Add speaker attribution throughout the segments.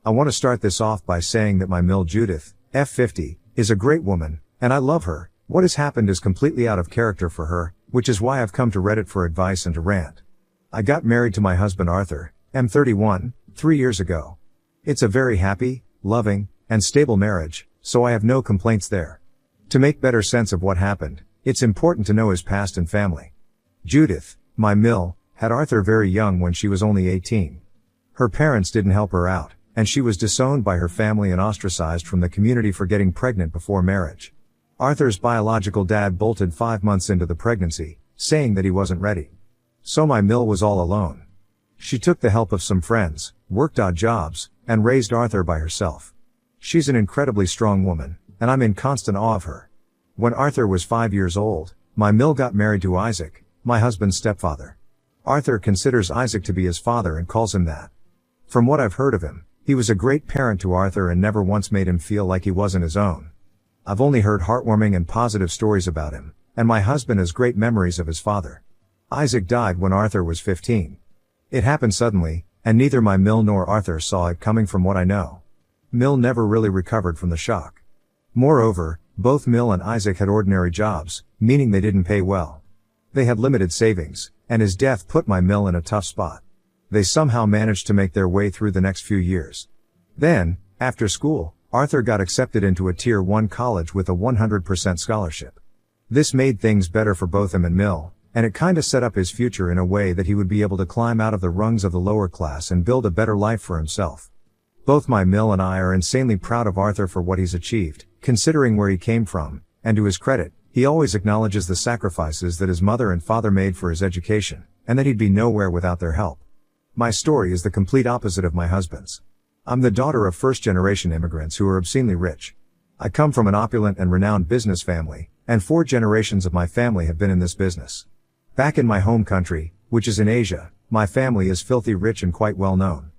Speaker 1: I want to start this off by saying that my Mill Judith, F50, is a great woman, and I love her. What has happened is completely out of character for her, which is why I've come to Reddit for advice and to rant. I got married to my husband Arthur, M31, 3 years ago. It's a very happy, loving, and stable marriage, so I have no complaints there. To make better sense of what happened, it's important to know his past and family. Judith, my Mill, had Arthur very young when she was only 18. Her parents didn't help her out, and she was disowned by her family and ostracized from the community for getting pregnant before marriage. Arthur's biological dad bolted 5 months into the pregnancy, saying that he wasn't ready. So my Mill was all alone. She took the help of some friends, worked odd jobs, and raised Arthur by herself. She's an incredibly strong woman, and I'm in constant awe of her. When Arthur was 5 years old, my Mill got married to Isaac, my husband's stepfather. Arthur considers Isaac to be his father and calls him that. From what I've heard of him, he was a great parent to Arthur and never once made him feel like he wasn't his own. I've only heard heartwarming and positive stories about him, and my husband has great memories of his father. Isaac died when Arthur was 15. It happened suddenly, and neither my Mill nor Arthur saw it coming from what I know. Mill never really recovered from the shock. Moreover, both Mill and Isaac had ordinary jobs, meaning they didn't pay well. They had limited savings, and his death put my Mill in a tough spot. They somehow managed to make their way through the next few years. Then, after school, Arthur got accepted into a Tier 1 college with a 100% scholarship. This made things better for both him and Mill, and it kinda set up his future in a way that he would be able to climb out of the rungs of the lower class and build a better life for himself. Both my Mill and I are insanely proud of Arthur for what he's achieved, considering where he came from, and to his credit, he always acknowledges the sacrifices that his mother and father made for his education, and that he'd be nowhere without their help. My story is the complete opposite of my husband's. I'm the daughter of first-generation immigrants who are obscenely rich. I come from an opulent and renowned business family, and 4 generations of my family have been in this business. Back in my home country, which is in Asia, my family is filthy rich and quite well known.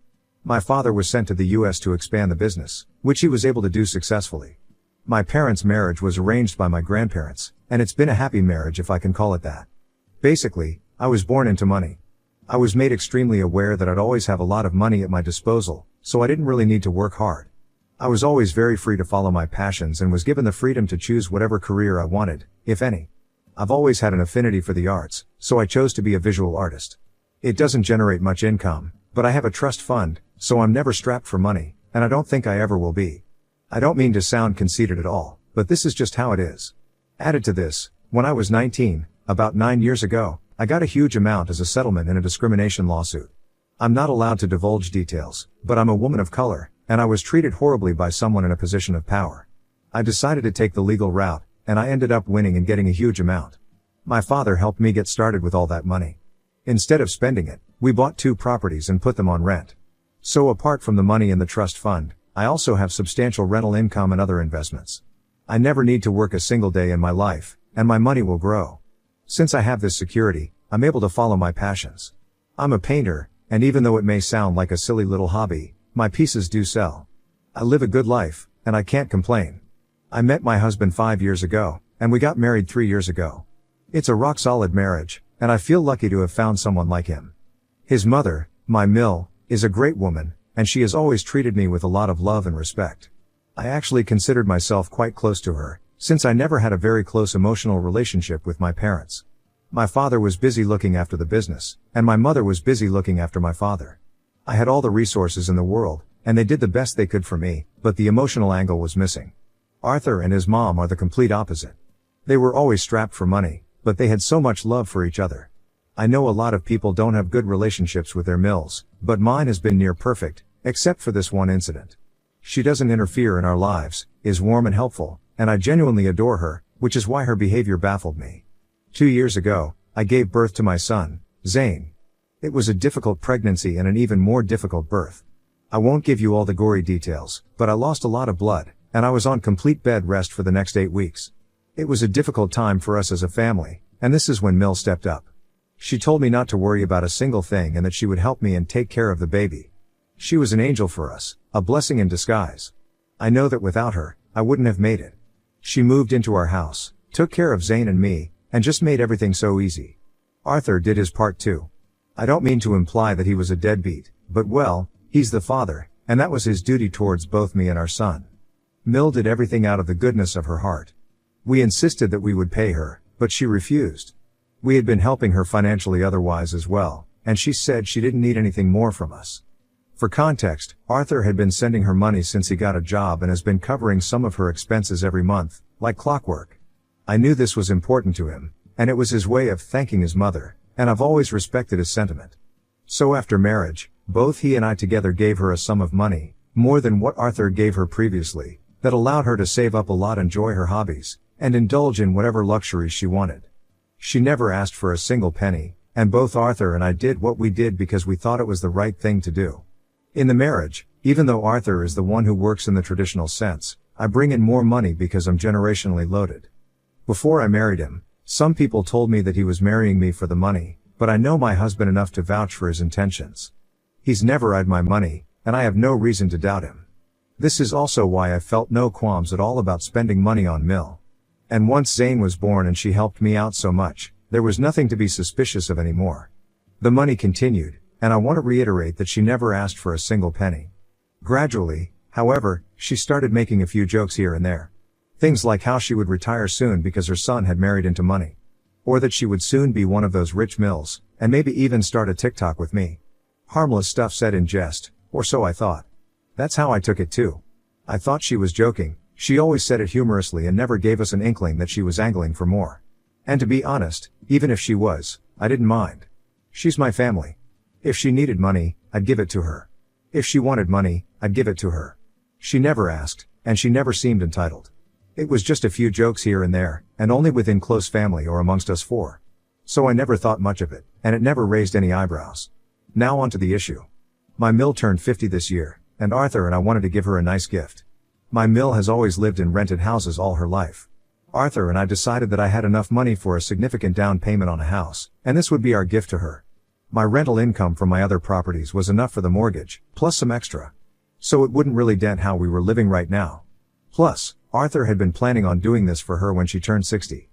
Speaker 1: My father was sent to the US to expand the business, which he was able to do successfully. My parents' marriage was arranged by my grandparents, and it's been a happy marriage if I can call it that. Basically, I was born into money. I was made extremely aware that I'd always have a lot of money at my disposal, so I didn't really need to work hard. I was always very free to follow my passions and was given the freedom to choose whatever career I wanted, if any. I've always had an affinity for the arts, so I chose to be a visual artist. It doesn't generate much income, but I have a trust fund, so I'm never strapped for money, and I don't think I ever will be. I don't mean to sound conceited at all, but this is just how it is. Added to this, when I was 19, about 9 years ago, I got a huge amount as a settlement in a discrimination lawsuit. I'm not allowed to divulge details, but I'm a woman of color, and I was treated horribly by someone in a position of power. I decided to take the legal route, and I ended up winning and getting a huge amount. My father helped me get started with all that money. Instead of spending it, we bought 2 properties and put them on rent. So apart from the money in the trust fund, I also have substantial rental income and other investments. I never need to work a single day in my life, and my money will grow. Since I have this security, I'm able to follow my passions. I'm a painter, and even though it may sound like a silly little hobby, my pieces do sell. I live a good life, and I can't complain. I met my husband 5 years ago, and we got married 3 years ago. It's a rock-solid marriage, and I feel lucky to have found someone like him. His mother, my Mill, is a great woman, and she has always treated me with a lot of love and respect. I actually considered myself quite close to her, since I never had a very close emotional relationship with my parents. My father was busy looking after the business, and my mother was busy looking after my father. I had all the resources in the world, and they did the best they could for me, but the emotional angle was missing. Arthur and his mom are the complete opposite. They were always strapped for money, but they had so much love for each other. I know a lot of people don't have good relationships with their Mills, but mine has been near perfect, except for this one incident. She doesn't interfere in our lives, is warm and helpful, and I genuinely adore her, which is why her behavior baffled me. 2 years ago, I gave birth to my son, Zane. It was a difficult pregnancy and an even more difficult birth. I won't give you all the gory details, but I lost a lot of blood, and I was on complete bed rest for the next 8 weeks. It was a difficult time for us as a family, and this is when Mill stepped up. She told me not to worry about a single thing and that she would help me and take care of the baby. She was an angel for us, a blessing in disguise. I know that without her, I wouldn't have made it. She moved into our house, took care of Zane and me, and just made everything so easy. Arthur did his part too. I don't mean to imply that he was a deadbeat, but well, he's the father, and that was his duty towards both me and our son. Mill did everything out of the goodness of her heart. We insisted that we would pay her, but she refused. We had been helping her financially otherwise as well, and she said she didn't need anything more from us. For context, Arthur had been sending her money since he got a job and has been covering some of her expenses every month, like clockwork. I knew this was important to him, and it was his way of thanking his mother, and I've always respected his sentiment. So after marriage, both he and I together gave her a sum of money, more than what Arthur gave her previously, that allowed her to save up a lot, enjoy her hobbies, and indulge in whatever luxuries she wanted. She never asked for a single penny, and both Arthur and I did what we did because we thought it was the right thing to do. In the marriage, even though Arthur is the one who works in the traditional sense, I bring in more money because I'm generationally loaded. Before I married him, some people told me that he was marrying me for the money, but I know my husband enough to vouch for his intentions. He's never eyed my money, and I have no reason to doubt him. This is also why I felt no qualms at all about spending money on Mill. And once Zane was born and she helped me out so much, there was nothing to be suspicious of anymore. The money continued, and I want to reiterate that she never asked for a single penny. Gradually, however, she started making a few jokes here and there. Things like how she would retire soon because her son had married into money. Or that she would soon be one of those rich Mills, and maybe even start a TikTok with me. Harmless stuff said in jest, or so I thought. That's how I took it too. I thought she was joking. She always said it humorously and never gave us an inkling that she was angling for more. And to be honest, even if she was, I didn't mind. She's my family. If she needed money, I'd give it to her. If she wanted money, I'd give it to her. She never asked, and she never seemed entitled. It was just a few jokes here and there, and only within close family or amongst us four. So I never thought much of it, and it never raised any eyebrows. Now on to the issue. My Mill turned 50 this year, and Arthur and I wanted to give her a nice gift. My Mill has always lived in rented houses all her life. Arthur and I decided that I had enough money for a significant down payment on a house, and this would be our gift to her. My rental income from my other properties was enough for the mortgage, plus some extra. So it wouldn't really dent how we were living right now. Plus, Arthur had been planning on doing this for her when she turned 60.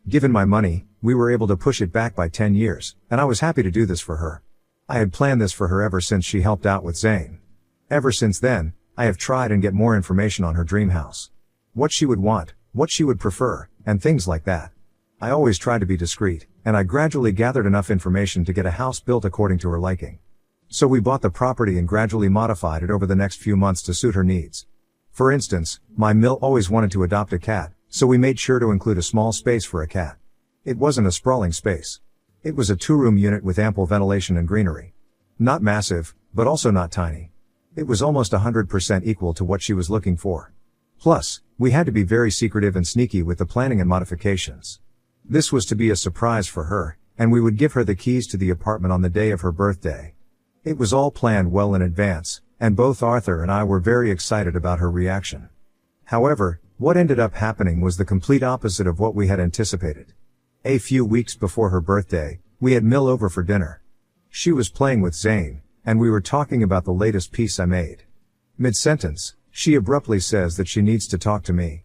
Speaker 1: Given my money, we were able to push it back by 10 years, and I was happy to do this for her. I had planned this for her ever since she helped out with Zane. Ever since then, I have tried and get more information on her dream house. What she would want, what she would prefer, and things like that. I always tried to be discreet, and I gradually gathered enough information to get a house built according to her liking. So we bought the property and gradually modified it over the next few months to suit her needs. For instance, my Mill always wanted to adopt a cat, so we made sure to include a small space for a cat. It wasn't a sprawling space. It was a 2-room unit with ample ventilation and greenery. Not massive, but also not tiny. It was almost 100% equal to what she was looking for. Plus, we had to be very secretive and sneaky with the planning and modifications. This was to be a surprise for her, and we would give her the keys to the apartment on the day of her birthday. It was all planned well in advance, and both Arthur and I were very excited about her reaction. However, what ended up happening was the complete opposite of what we had anticipated. A few weeks before her birthday, we had Mill over for dinner. She was playing with Zane, and we were talking about the latest piece I made. Mid-sentence, she abruptly says that she needs to talk to me.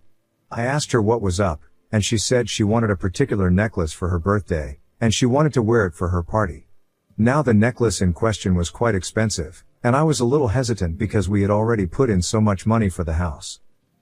Speaker 1: I asked her what was up, and she said she wanted a particular necklace for her birthday, and she wanted to wear it for her party. Now the necklace in question was quite expensive, and I was a little hesitant because we had already put in so much money for the house.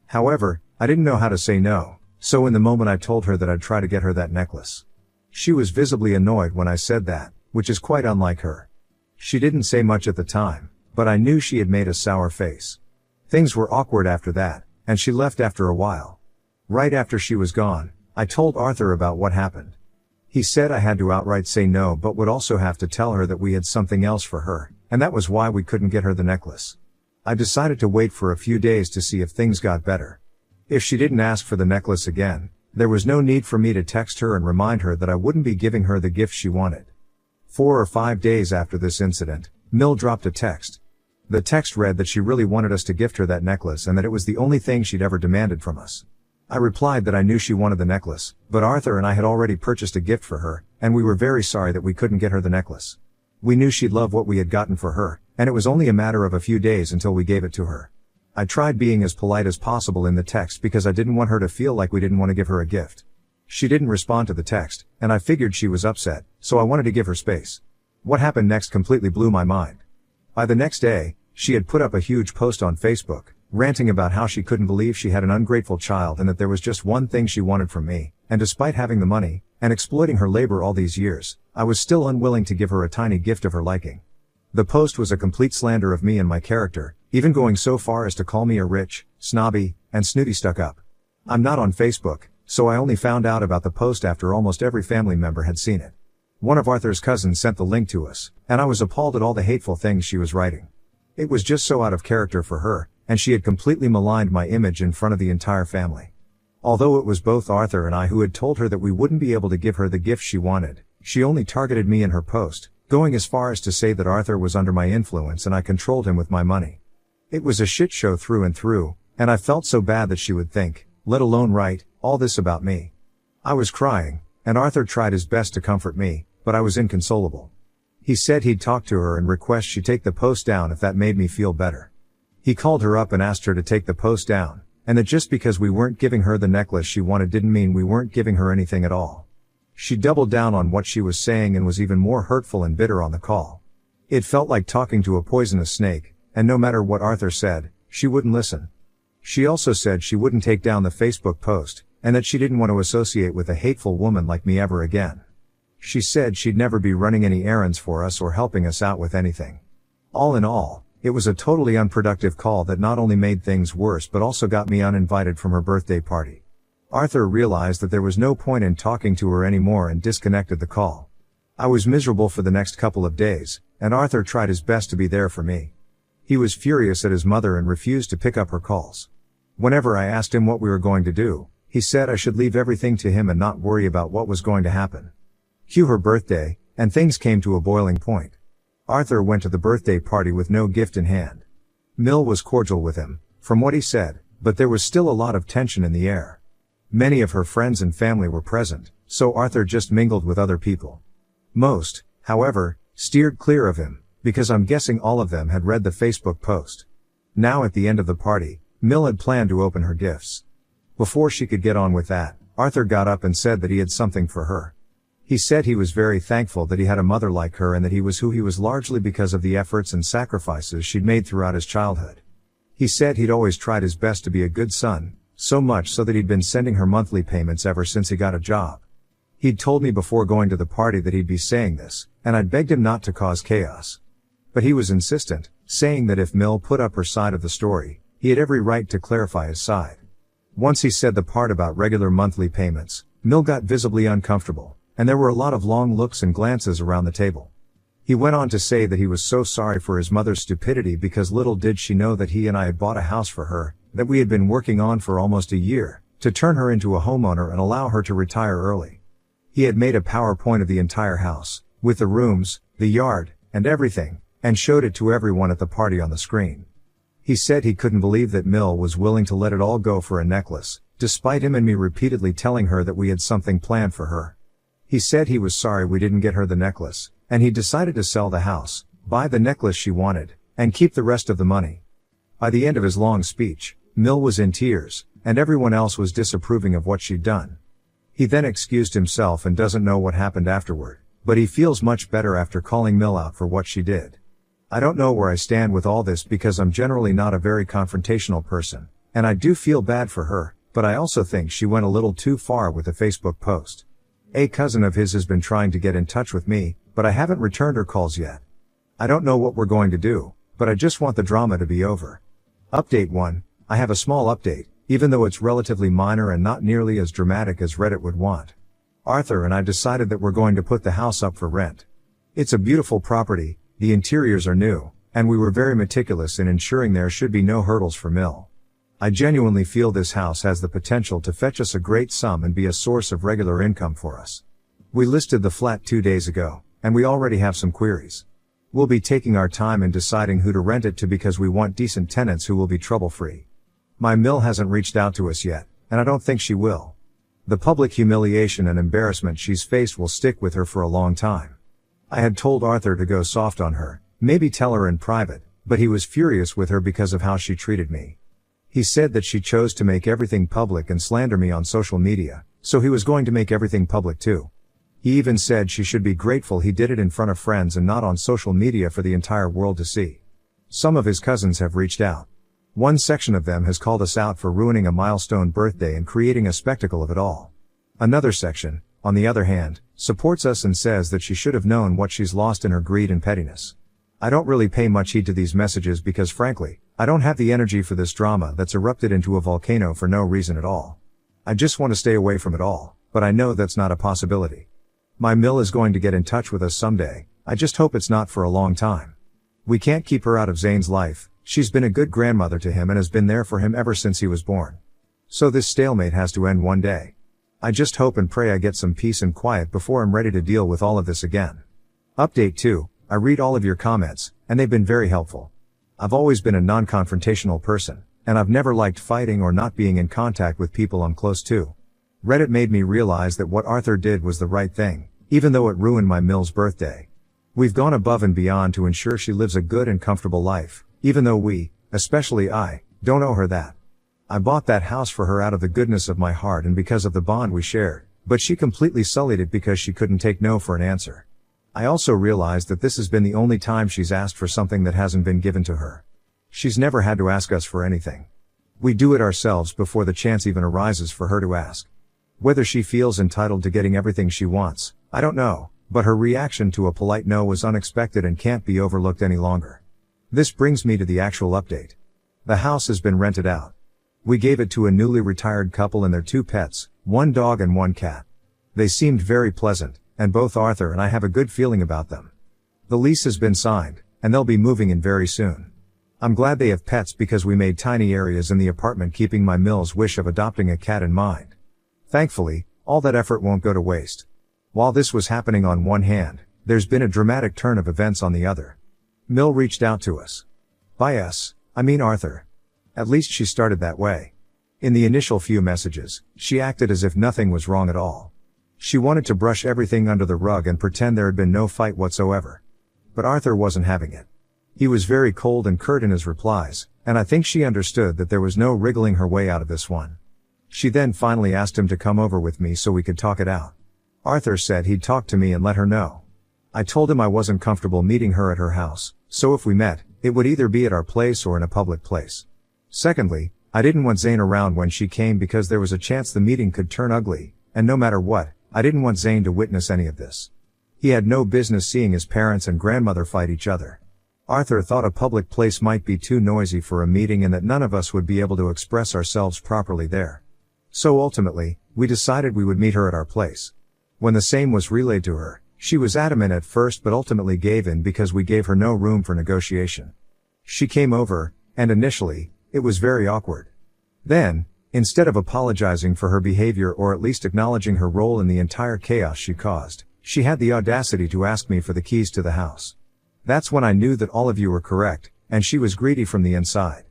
Speaker 1: However, I didn't know how to say no, so in the moment I told her that I'd try to get her that necklace. She was visibly annoyed when I said that, which is quite unlike her. She didn't say much at the time, but I knew she had made a sour face. Things were awkward after that, and she left after a while. Right after she was gone, I told Arthur about what happened. He said I had to outright say no but would also have to tell her that we had something else for her, and that was why we couldn't get her the necklace. I decided to wait for a few days to see if things got better. If she didn't ask for the necklace again, there was no need for me to text her and remind her that I wouldn't be giving her the gift she wanted. 4 or 5 days after this incident, Mill dropped a text. The text read that she really wanted us to gift her that necklace and that it was the only thing she'd ever demanded from us. I replied that I knew she wanted the necklace, but Arthur and I had already purchased a gift for her, and we were very sorry that we couldn't get her the necklace. We knew she'd love what we had gotten for her, and it was only a matter of a few days until we gave it to her. I tried being as polite as possible in the text because I didn't want her to feel like we didn't want to give her a gift. She didn't respond to the text, and I figured she was upset, so I wanted to give her space. What happened next completely blew my mind. By the next day, She had put up a huge post on Facebook, ranting about how she couldn't believe she had an ungrateful child and that there was just one thing she wanted from me, and despite having the money, and exploiting her labor all these years, I was still unwilling to give her a tiny gift of her liking. The post was a complete slander of me and my character, even going so far as to call me a rich, snobby, and snooty stuck-up. I'm not on Facebook, so I only found out about the post after almost every family member had seen it. One of Arthur's cousins sent the link to us, and I was appalled at all the hateful things she was writing. It was just so out of character for her, and she had completely maligned my image in front of the entire family. Although it was both Arthur and I who had told her that we wouldn't be able to give her the gift she wanted, she only targeted me in her post, going as far as to say that Arthur was under my influence and I controlled him with my money. It was a shit show through and through, and I felt so bad that she would think, let alone write, all this about me. I was crying, and Arthur tried his best to comfort me, but I was inconsolable. He said he'd talk to her and request she take the post down if that made me feel better. He called her up and asked her to take the post down, and that just because we weren't giving her the necklace she wanted didn't mean we weren't giving her anything at all. She doubled down on what she was saying and was even more hurtful and bitter on the call. It felt like talking to a poisonous snake, and no matter what Arthur said, she wouldn't listen. She also said she wouldn't take down the Facebook post, and that she didn't want to associate with a hateful woman like me ever again. She said she'd never be running any errands for us or helping us out with anything. All in all, it was a totally unproductive call that not only made things worse but also got me uninvited from her birthday party. Arthur realized that there was no point in talking to her anymore and disconnected the call. I was miserable for the next couple of days, and Arthur tried his best to be there for me. He was furious at his mother and refused to pick up her calls. Whenever I asked him what we were going to do, he said I should leave everything to him and not worry about what was going to happen. Cue her birthday, and things came to a boiling point. Arthur went to the birthday party with no gift in hand. Mill was cordial with him, from what he said, but there was still a lot of tension in the air. Many of her friends and family were present, so Arthur just mingled with other people. Most, however, steered clear of him, because I'm guessing all of them had read the Facebook post. Now at the end of the party, Mill had planned to open her gifts. Before she could get on with that, Arthur got up and said that he had something for her. He said he was very thankful that he had a mother like her and that he was who he was largely because of the efforts and sacrifices she'd made throughout his childhood. He said he'd always tried his best to be a good son, so much so that he'd been sending her monthly payments ever since he got a job. He'd told me before going to the party that he'd be saying this, and I'd begged him not to cause chaos. But he was insistent, saying that if Mill put up her side of the story, he had every right to clarify his side. Once he said the part about regular monthly payments, Mill got visibly uncomfortable, and there were a lot of long looks and glances around the table. He went on to say that he was so sorry for his mother's stupidity because little did she know that he and I had bought a house for her, that we had been working on for almost a year, to turn her into a homeowner and allow her to retire early. He had made a PowerPoint of the entire house, with the rooms, the yard, and everything, and showed it to everyone at the party on the screen. He said he couldn't believe that Mill was willing to let it all go for a necklace, despite him and me repeatedly telling her that we had something planned for her. He said he was sorry we didn't get her the necklace, and he decided to sell the house, buy the necklace she wanted, and keep the rest of the money. By the end of his long speech, Mill was in tears, and everyone else was disapproving of what she'd done. He then excused himself and doesn't know what happened afterward, but he feels much better after calling Mill out for what she did. I don't know where I stand with all this because I'm generally not a very confrontational person, and I do feel bad for her, but I also think she went a little too far with the Facebook post. A cousin of his has been trying to get in touch with me, but I haven't returned her calls yet. I don't know what we're going to do, but I just want the drama to be over. Update 1. I have a small update, even though it's relatively minor and not nearly as dramatic as Reddit would want. Arthur and I decided that we're going to put the house up for rent. It's a beautiful property, the interiors are new, and we were very meticulous in ensuring there should be no hurdles for Mill. I genuinely feel this house has the potential to fetch us a great sum and be a source of regular income for us. We listed the flat 2 days ago, and we already have some queries. We'll be taking our time in deciding who to rent it to because we want decent tenants who will be trouble-free. My Mill hasn't reached out to us yet, and I don't think she will. The public humiliation and embarrassment she's faced will stick with her for a long time. I had told Arthur to go soft on her, maybe tell her in private, but he was furious with her because of how she treated me. He said that she chose to make everything public and slander me on social media, so he was going to make everything public too. He even said she should be grateful he did it in front of friends and not on social media for the entire world to see. Some of his cousins have reached out. One section of them has called us out for ruining a milestone birthday and creating a spectacle of it all. Another section, on the other hand, supports us and says that she should have known what she's lost in her greed and pettiness. I don't really pay much heed to these messages because frankly, I don't have the energy for this drama that's erupted into a volcano for no reason at all. I just want to stay away from it all, but I know that's not a possibility. My Mill is going to get in touch with us someday, I just hope it's not for a long time. We can't keep her out of Zane's life, she's been a good grandmother to him and has been there for him ever since he was born. So this stalemate has to end one day. I just hope and pray I get some peace and quiet before I'm ready to deal with all of this again. Update 2. I read all of your comments, and they've been very helpful. I've always been a non-confrontational person, and I've never liked fighting or not being in contact with people I'm close to. Reddit made me realize that what Arthur did was the right thing, even though it ruined my Mill's birthday. We've gone above and beyond to ensure she lives a good and comfortable life, even though we, especially I, don't owe her that. I bought that house for her out of the goodness of my heart and because of the bond we shared, but she completely sullied it because she couldn't take no for an answer. I also realized that this has been the only time she's asked for something that hasn't been given to her. She's never had to ask us for anything. We do it ourselves before the chance even arises for her to ask. Whether she feels entitled to getting everything she wants, I don't know, but her reaction to a polite no was unexpected and can't be overlooked any longer. This brings me to the actual update. The house has been rented out. We gave it to a newly retired couple and their 2 pets, 1 dog and 1 cat. They seemed very pleasant, and both Arthur and I have a good feeling about them. The lease has been signed, and they'll be moving in very soon. I'm glad they have pets because we made tiny areas in the apartment keeping my Mill's wish of adopting a cat in mind. Thankfully, all that effort won't go to waste. While this was happening on one hand, there's been a dramatic turn of events on the other. Mill reached out to us. By us, I mean Arthur. At least she started that way. In the initial few messages, she acted as if nothing was wrong at all. She wanted to brush everything under the rug and pretend there had been no fight whatsoever. But Arthur wasn't having it. He was very cold and curt in his replies, and I think she understood that there was no wriggling her way out of this one. She then finally asked him to come over with me so we could talk it out. Arthur said he'd talk to me and let her know. I told him I wasn't comfortable meeting her at her house, so if we met, it would either be at our place or in a public place. Secondly, I didn't want Zane around when she came because there was a chance the meeting could turn ugly, and no matter what, I didn't want Zane to witness any of this. He had no business seeing his parents and grandmother fight each other. Arthur thought a public place might be too noisy for a meeting and that none of us would be able to express ourselves properly there. So ultimately, we decided we would meet her at our place. When the same was relayed to her, she was adamant at first but ultimately gave in because we gave her no room for negotiation. She came over, and initially, it was very awkward. Then, instead of apologizing for her behavior or at least acknowledging her role in the entire chaos she caused, she had the audacity to ask me for the keys to the house. That's when I knew that all of you were correct, and she was greedy from the inside.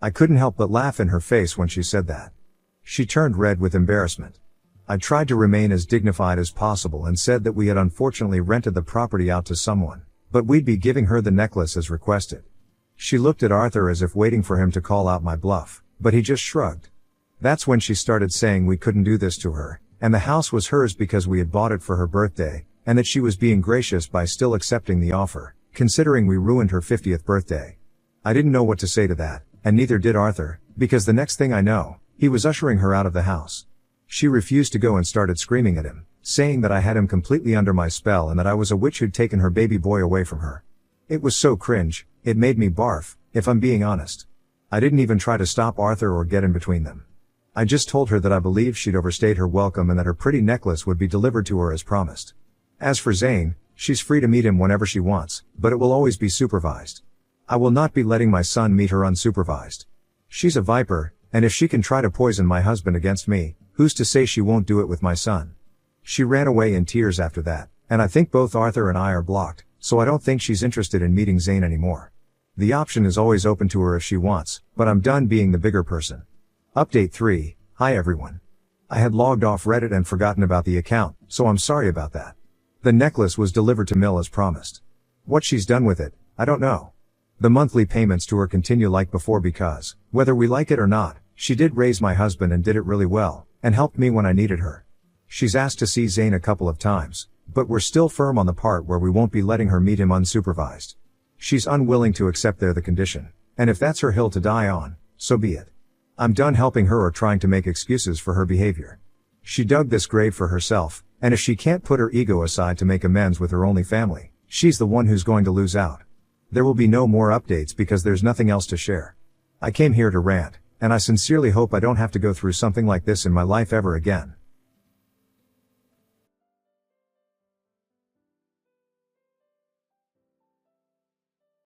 Speaker 1: I couldn't help but laugh in her face when she said that. She turned red with embarrassment. I tried to remain as dignified as possible and said that we had unfortunately rented the property out to someone, but we'd be giving her the necklace as requested. She looked at Arthur as if waiting for him to call out my bluff, but he just shrugged. That's when she started saying we couldn't do this to her, and the house was hers because we had bought it for her birthday, and that she was being gracious by still accepting the offer, considering we ruined her 50th birthday. I didn't know what to say to that, and neither did Arthur, because the next thing I know, he was ushering her out of the house. She refused to go and started screaming at him, saying that I had him completely under my spell and that I was a witch who'd taken her baby boy away from her. It was so cringe, it made me barf, if I'm being honest. I didn't even try to stop Arthur or get in between them. I just told her that I believed she'd overstayed her welcome and that her pretty necklace would be delivered to her as promised. As for Zane, she's free to meet him whenever she wants, but it will always be supervised. I will not be letting my son meet her unsupervised. She's a viper, and if she can try to poison my husband against me, who's to say she won't do it with my son? She ran away in tears after that, and I think both Arthur and I are blocked, so I don't think she's interested in meeting Zane anymore. The option is always open to her if she wants, but I'm done being the bigger person. Update 3. Hi everyone. I had logged off Reddit and forgotten about the account, so I'm sorry about that. The necklace was delivered to Mill as promised. What she's done with it, I don't know. The monthly payments to her continue like before because, whether we like it or not, she did raise my husband and did it really well, and helped me when I needed her. She's asked to see Zane a couple of times, but we're still firm on the part where we won't be letting her meet him unsupervised. She's unwilling to accept they're the condition. And if that's her hill to die on, so be it. I'm done helping her or trying to make excuses for her behavior. She dug this grave for herself, and if she can't put her ego aside to make amends with her only family, she's the one who's going to lose out. There will be no more updates because there's nothing else to share. I came here to rant, and I sincerely hope I don't have to go through something like this in my life ever again.